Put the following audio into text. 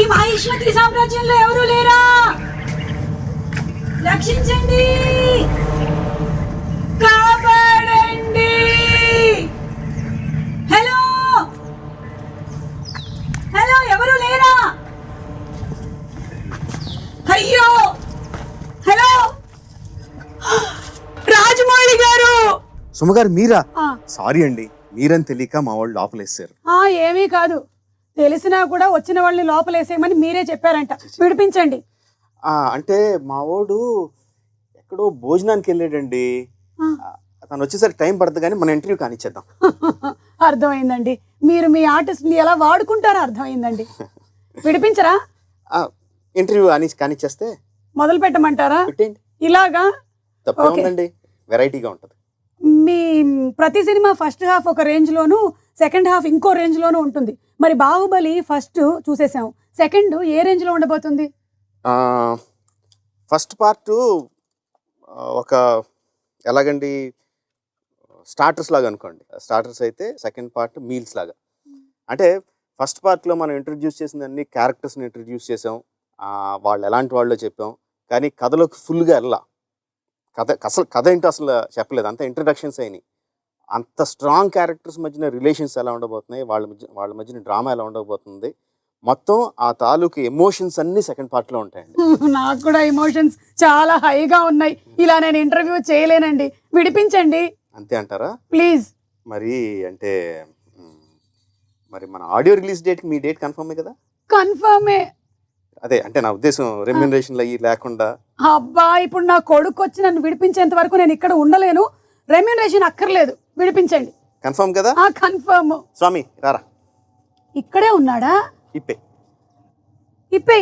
ఈ మహిష్మతి సామ్రాజ్యంలో ఎవరు లేరా? రక్షించండి, కాపాడండి. హలో హలో, ఎవరు లేరా? అయ్యో, హలో రాజమౌళి గారు. సుమగారు మీరా? సారీ అండి, మీరని తెలియక మా వాళ్ళు లోపలేసారు. ఏమీ కాదు, తెలిసినా కూడా వచ్చిన వాళ్ళని లోపలేసేయమని మీరే చెప్పారంట. విడిపించండి. అంటే మా వాడు ఎక్కడో భోజనానికి వెళ్ళాడండి. తను వచ్చేసరికి టైం పడుతుంది, కానీ మన ఇంటర్వ్యూ కానిచ్చేద్దాం. అర్థమైందండి, మీరు మీ ఆర్టిస్ట్ని ఎలా వాడుకుంటారో అర్థమైందండి. విడిపించరా? ఇంటర్వ్యూ కానిచ్చేస్తే మొదలు పెట్టమంటారా? పెట్టండి. ఇలాగా తప్పే ఉందండి, వెరైటీగా ఉంటుంది. మీ ప్రతి సినిమా ఫస్ట్ హాఫ్ ఒక రేంజ్ లోను, సెకండ్ హాఫ్ ఇంకో రేంజ్ లోను ఉంటుంది. మరి బాహుబలి ఫస్ట్ చూసేసాం, సెకండ్ ఏ రేంజ్ లో ఉండబోతుంది? ఫస్ట్ పార్ట్ ఒక ఎలాగండి, స్టార్టర్స్ లాగా అనుకోండి. స్టార్టర్స్ అయితే సెకండ్ పార్ట్ మీల్స్ లాగా. అంటే ఫస్ట్ పార్ట్లో మనం ఇంట్రడ్యూస్ చేసిన అన్ని క్యారెక్టర్స్ని ఇంట్రడ్యూస్ చేసాం, వాళ్ళు ఎలాంటి వాళ్ళో చెప్పాం, కానీ కథలోకి ఫుల్గా వెళ్ళా. కథ ఏంటో అసలు చెప్పలేదు, అంత ఇంట్రడక్షన్స్ అయినాయి. అంత స్ట్రాంగ్ క్యారెక్టర్స్ మధ్యన రిలేషన్స్ ఎలా ఉండబోతున్నాయి, వాళ్ళ మధ్యన డ్రామా ఎలా ఉండబోతుంది, మొత్తం ఆ తాలూకు ఎమోషన్స్ అన్ని సెకండ్ పార్ట్లో ఉంటాయండి. నాకు కూడా ఎమోషన్స్ చాలా హైగా ఉన్నాయి. ఇలా నేను ఇంటర్వ్యూ చేయలేనండి, విడిపించండి. అంతే అంటారా? ప్లీజ్. మరి అంటే మరి మన ఆడియో రిలీజ్ డేట్కి మీ డేట్ కన్ఫర్మే కదా? కన్ఫర్మే. అదే అంటే నా ఉద్దేశం రెమ్యూనరేషన్లు అయ్యి లేకుండా. అబ్బా, ఇప్పుడు నా కొడుకు వచ్చి నన్ను విడిపించేంత వరకు నేను ఇక్కడ ఉండలేను. రెమ్యూనరేషన్ అక్కర్లేదు, విడిపించండి. కన్ఫర్మ్ కదా? కన్ఫర్మ్. స్వామి రారా. ఇక్కడే ఉన్నాడా? ఇప్పే. ఇప్పే.